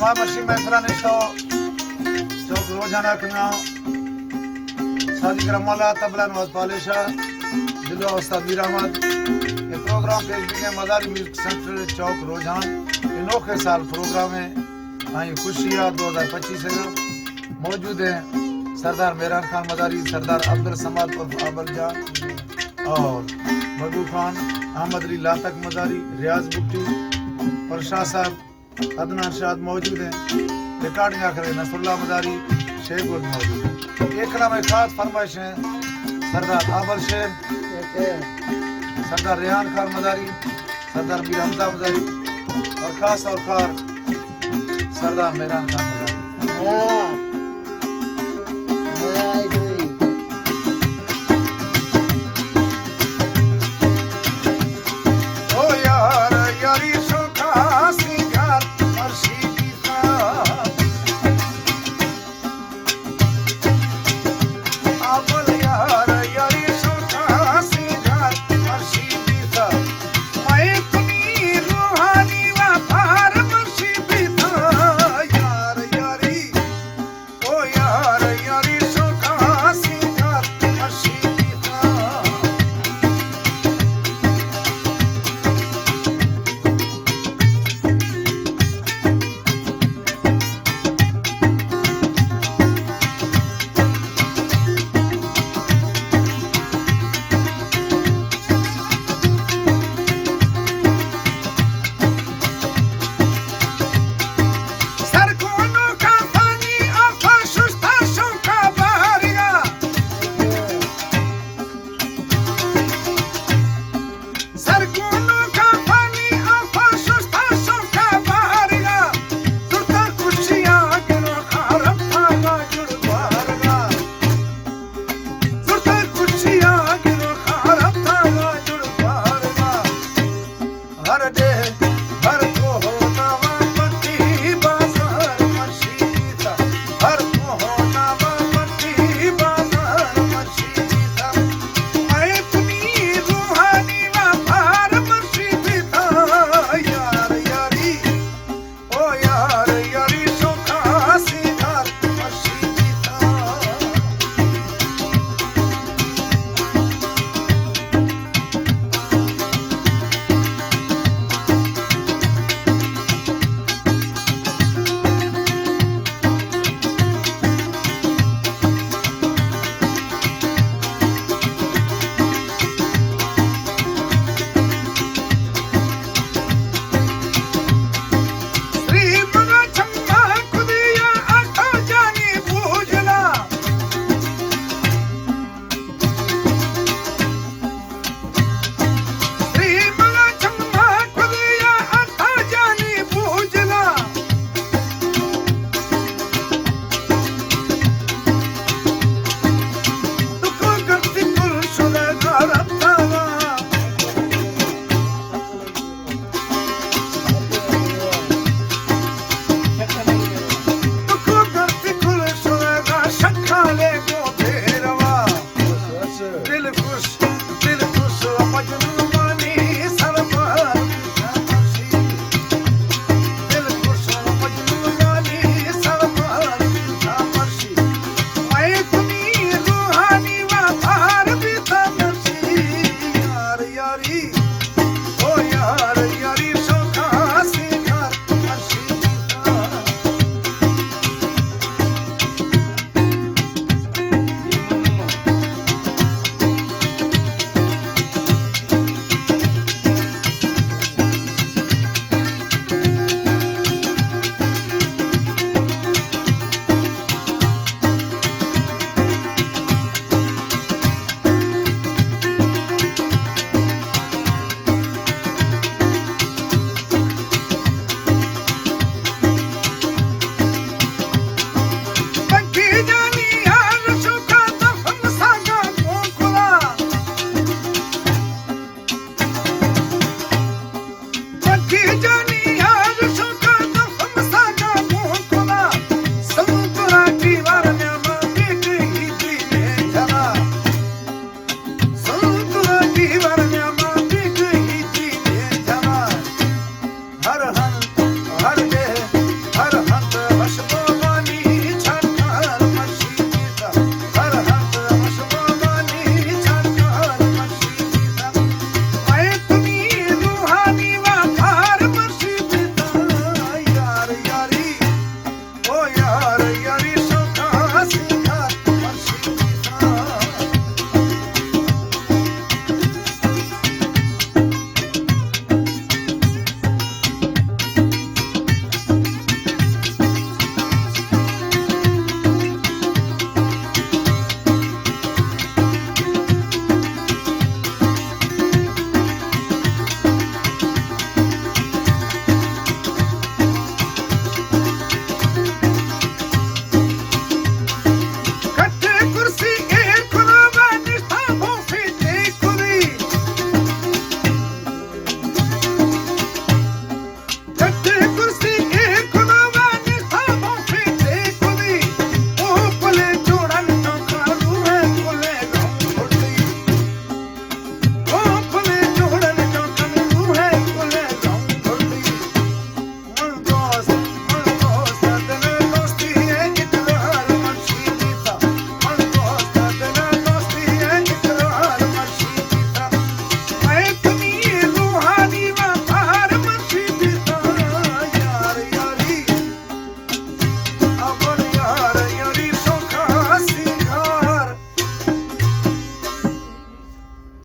تمام اشی محفلہ نشتو چوک روزانہ کنا سادی کرم والا تبلا نواز پالیشا دلو استاد میر احمد یہ پروگرام پیش بھی ہے مداری میوزک سینٹر چوک روجان انوکھے سال پروگرام ہے آئی خوشیاں 2025 سے موجود ہیں سردار میران خان مداری سردار عبدالسماد عرف آبل جان اور مدو خان احمد علی لاطق مداری ریاض بکٹی اور شاہ صاحب عدنان شاد موجود ہیں ریکارڈنگ آخر نصر اللہ مداری شیخ گل موجود ہیں ایک کلام خاص فرمائش ہیں سردار آبل شیر سردار ریحان خان مداری سردار میر حمزہ مداری اور خاص طور پر سردار میران خان مداری